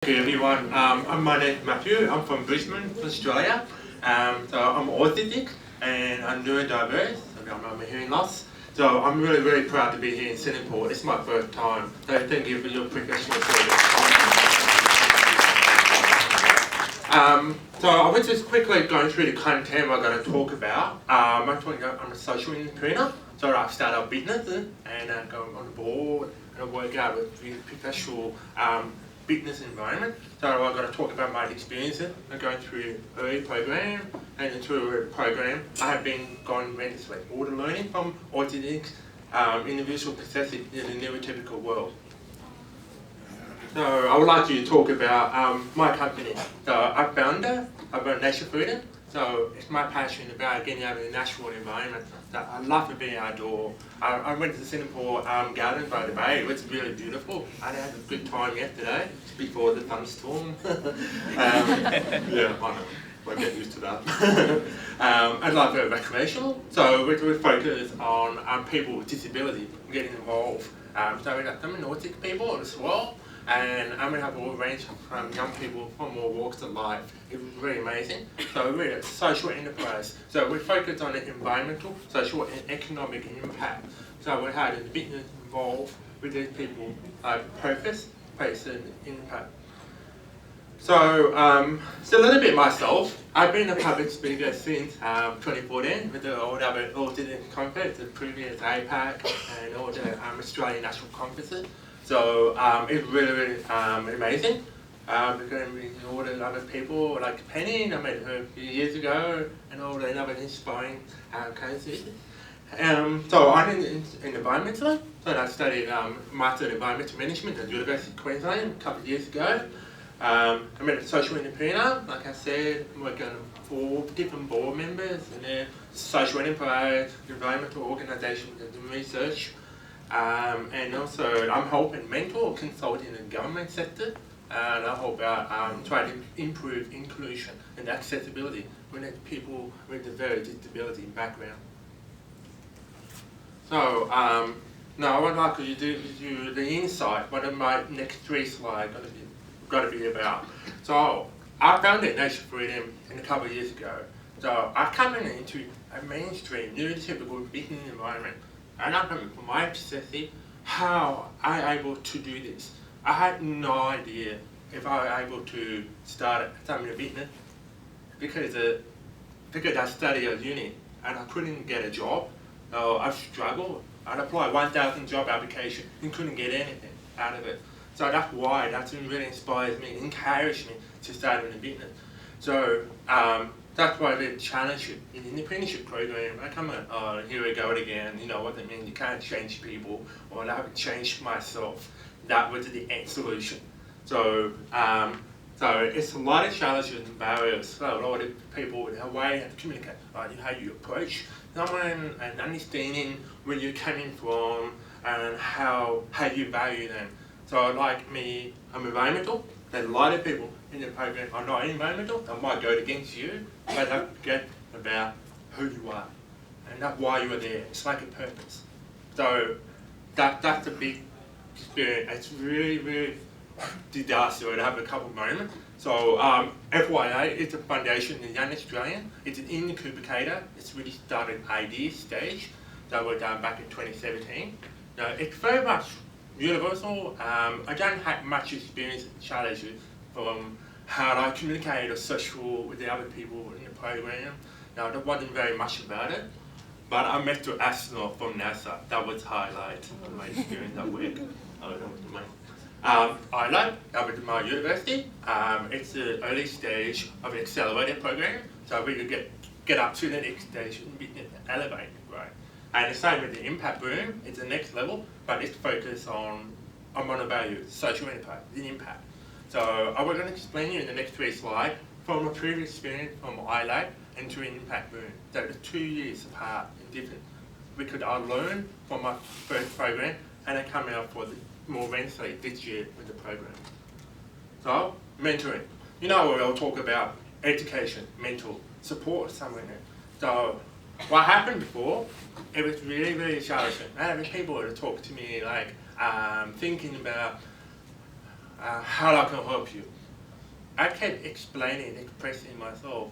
Hey everyone, my name is Matthew. I'm from Brisbane, Australia. So I'm autistic and I'm neurodiverse. I'm a hearing loss. So I'm really proud to be here in Singapore. It's my first time. So thank you for your professional service. So I was just quickly going through the content I'm going to talk about. I'm a social entrepreneur. So I start a business and go on the board and I work out with the professional business environment. So I'm going to talk about my experiences going through early program and through a program. I have been going relentlessly, all the learning from autistic individual possessive in a neurotypical world. So I would like to talk about my company. So I'm founder of Nation Freedom. So it's my passion about getting out of the natural environment. So I love to be outdoor. I went to the Singapore Garden by the Bay. It was really beautiful. I had a good time yesterday before the thunderstorm. Yeah, I know. We'll get used to that. I'd like to recreational. So we focus on people with disability getting involved. So we got some autistic people as well. And I'm going to have a range from young people from all walks of life. It was really amazing. So we're a social enterprise. So we focus on the environmental, social and economic impact. So we had a business involved with these people, purpose, place and impact. So, a little bit myself. I've been a public speaker since 2014 with all the other autism conferences, the previous APAC and all the Australian national conferences. So it's really amazing. Because with all the other people like Penny, I met her a few years ago, and all the other inspiring cases. So I'm in environmental. So I studied Master in Environmental Management at the University of Queensland a couple of years ago. I met a social entrepreneur, like I said, I'm working on 4 different board members and they're social enterprise, environmental organisations and doing research. And also I'm helping mentor, consult in the government sector, and I hope try to improve inclusion and accessibility with people with a very disability background. So now I would like to do the insight, what are my next 3 slides got to be about. So I founded Nation Freedom a couple of years ago. So I come into a mainstream, neurotypical business environment. And I'm coming from my perspective, how I able to do this. I had no idea if I were able to start something a business because I studied at uni and I couldn't get a job. I struggled. I'd apply 1,000 job applications and couldn't get anything out of it. So that's why that really inspires me, encouraged me to start a business. So that's why they challenge it in the apprenticeship program. I come on, oh, here we go again, you know what I mean, you can't change people, or I haven't changed myself. That was the end solution. So, so it's a lot of challenges and barriers. So a lot of people with a way to communicate, how you approach someone and understanding where you're coming from and how you value them. So like me, I'm environmental. There's a lot of people in the program are not environmental. I might go against you, but don't forget about who you are and that's why you are there. It's like a purpose. So that's a big experience. It's really disaster. I have a couple of moments. So FYI, it's a foundation in Young Australian. It's an incubator. It's really started idea stage. That was done back in 2017. Now, it's very much universal. I don't have much experience and challenges from how I communicate or social with the other people in the program. Now, there wasn't very much about it, but I met the astronaut from NASA. That was highlight of my experience at work. I was my university. It's the early stage of an accelerator program, so we could get up to the next stage and be elevated, right? And the same with the impact room, it's the next level, but it's focused on monovalue, social enterprise, the impact. So I was going to explain to you in the next 3 slides from a previous experience from iLab and to an impact room. So the 2 years apart in different, because I learned from my first program and I come out for more recently this year with the program. So mentoring, we all talk about education, mental support somewhere there. So what happened before, it was really challenging. I had people to talk to me like thinking about how I can help you. I kept explaining, expressing myself.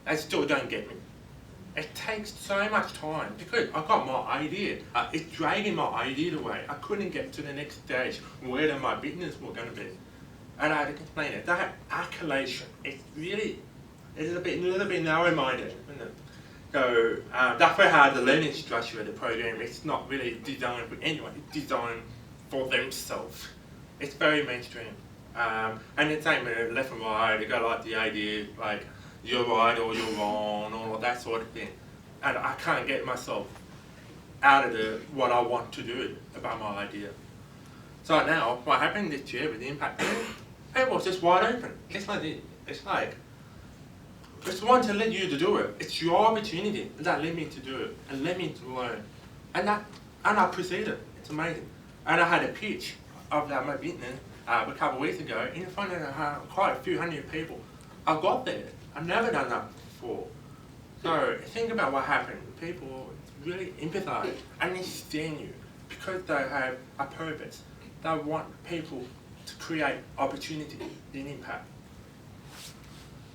They still don't get me. It takes so much time because I got my idea. It's dragging my idea away. I couldn't get to the next stage where my business was going to be. And I had to explain it. That accelation, it's really, it's a little bit narrow-minded, isn't it? So that's why how the learning structure of the program, it's not really designed for anyone, it's designed for themselves. It's very mainstream. And the same with left and right, they got like the idea, like you're right or you're wrong, or that sort of thing. And I can't get myself out of what I want to do about my idea. So now, what happened this year with the impact, it was just wide open. It's like this. It's like, it's one to let you to do it. It's your opportunity that let me to do it and let me to learn. And I proceeded. It's amazing. And I had a pitch of that my business a couple of weeks ago in front of quite a few hundred people. I got there. I've never done that before. So think about what happened. People really empathize, understand you because they have a purpose. They want people to create opportunity in impact.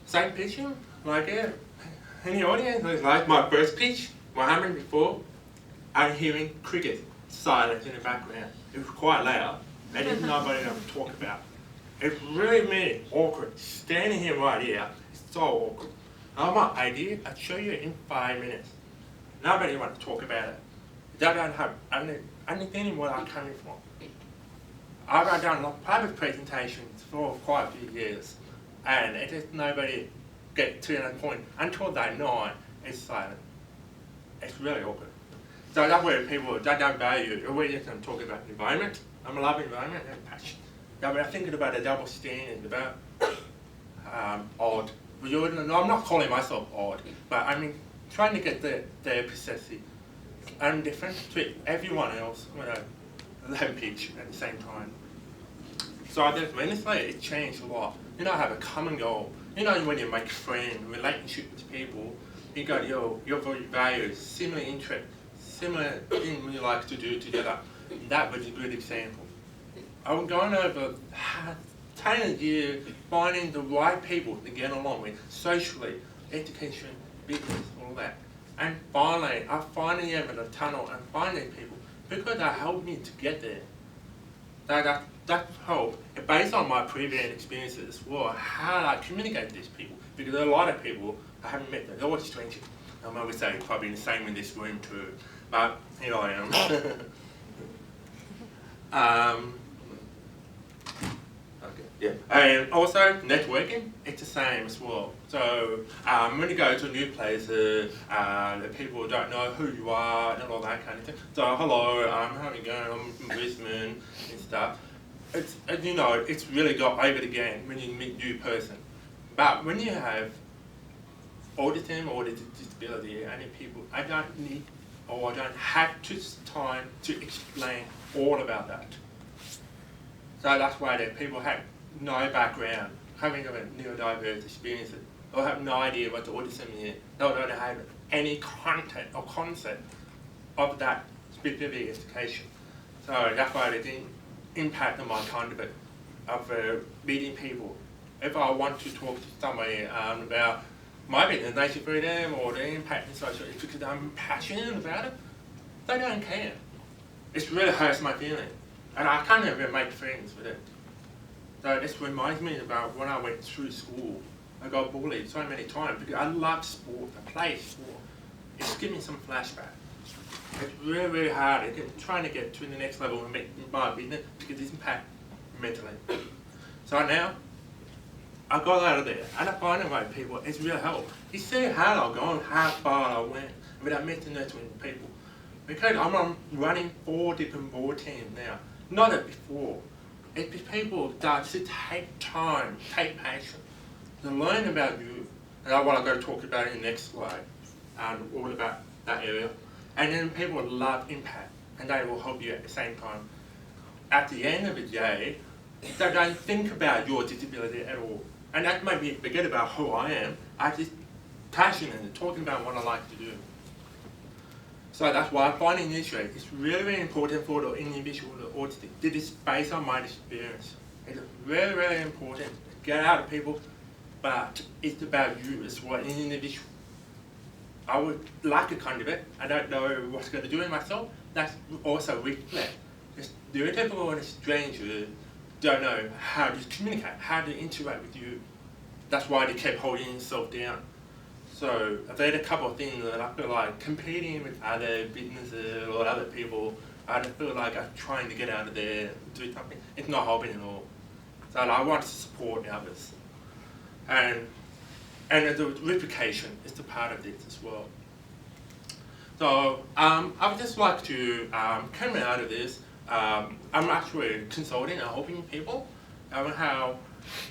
Same pitching, like it. In the audience, it's like my first pitch, what happened before, I'm hearing cricket silence in the background. It was quite loud, and there's nobody to talk about. It's really made awkward. Standing here right here, it's so awkward. I have my idea, I'll show you in 5 minutes. Nobody wants to talk about it. They don't have understanding where I'm coming from. I've done private presentations for quite a few years, and it is nobody get to that point until they know it's silent. It's really awkward. So that's where people they don't value. We're just going to talk about the environment. I'm a loving environment and passion. Now, when I'm thinking about a double standard, about odd. I'm not calling myself odd, but I mean trying to get their perception. I'm different to everyone else when I pitch at the same time. So I just honestly, it changed a lot. You know, I have a common goal. You know, when you make friends, relationship with people, you got your values, similar interests, similar things you like to do together. That was a good example. I'm going over 10 years finding the right people to get along with, socially, education, business, all that. And finally, I finally am in a tunnel and finding people because they helped me to get there. That help, based on my previous experiences, were how I communicate with these people. Because a lot of people I haven't met, they're always strangers. I would say probably the same in this room too. But here I am. Okay, yeah. And also networking, it's the same as well. So when you go to a new place, the people don't know who you are and all that kind of thing. So hello, how are you going? I'm from Brisbane and stuff. It's you know, it's really got over the game when you meet a new person. But when you have autism or disability, and people, I don't need or I don't have time to explain all about that. So that's why the people have no background, having a neurodiverse experiences, or have no idea what the autism is. They don't have any content or concept of that specific education. So that's why they didn't impact on my kind of meeting people. If I want to talk to somebody about my business, nation freedom, or the impact in social, it's because I'm passionate about it, they don't care. It really hurts my feeling. And I can't even make friends with it. So this reminds me about when I went through school. I got bullied so many times because I love sport, I play sport. It's giving me some flashbacks. It's really, really hard. It's trying to get to the next level and make my business because it's impact mentally. So now, I got out of there and I find my people, it's real help. You see how I've gone, how far I went without meeting people. Because I'm running 4 different board teams now. Not as before. It's people that should take time, take patience to learn about you. And that's what I'm going to talk about in the next slide, all about that area. And then people love impact, and they will help you at the same time. At the end of the day, they don't think about your disability at all. And that made me forget about who I am. I'm just passionate and talking about what I like to do. So that's why finding this rate is really, really important for the individual autistic. This is based on my experience. It's very, very important. Get out of people, but it's about you as well, an individual. I would like a kind of it. I don't know what's going to do in myself. That's also weak flag. The people and a stranger don't know how to communicate, how to interact with you. That's why they keep holding themselves down. So there's a couple of things that I feel like competing with other businesses or other people, I feel like I'm trying to get out of there and do something. It's not helping at all. So I want to support others. And the replication is the part of this as well. So I would just like to come out of this. I'm actually consulting and helping people on how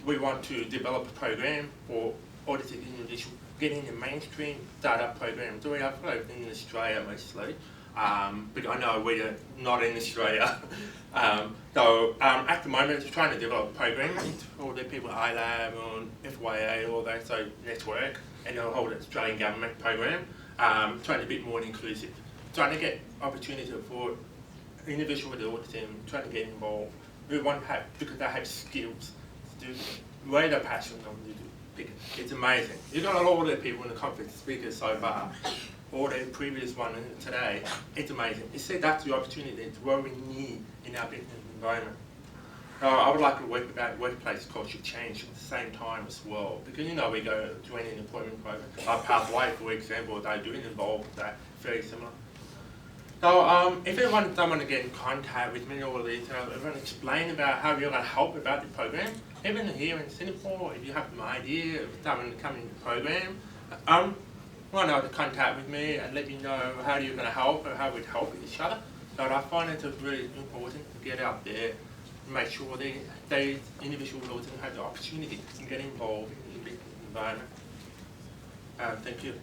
we want to develop a program for autistic individuals, getting the mainstream startup program. So we have in Australia mostly, but I know we're not in Australia. So at the moment, we're trying to develop a program for the people at iLab and FYA, all that, so network, and the whole Australian government program, trying to be more inclusive, trying to get opportunity for individuals with autism, trying to get involved. We want to have, because they have skills to do where they're passionate on to do. It's amazing. You've got all the people in the conference speakers so far, or the previous one today. It's amazing. It's that's the opportunity. It's what we need in our business environment. I would like to work about workplace culture change at the same time as well, because we go join an employment program. Our Pathway, for example, they're doing involved with that, very similar. So if you want someone to get in contact with me or these, everyone explain about how you're going to help about the program, even here in Singapore, if you have an idea of someone coming to the program, why not contact with me and let me know how you're going to help or how we'd help each other. So I find it's really important to get out there and make sure they individuals also have the opportunity to get involved in the business environment. Thank you.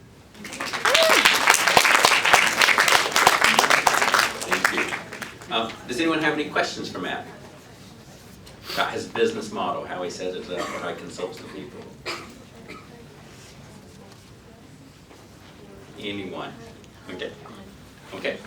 Thank you. Does anyone have any questions for Matt about his business model, how he set it up, how he consults the people? Anyone? Okay.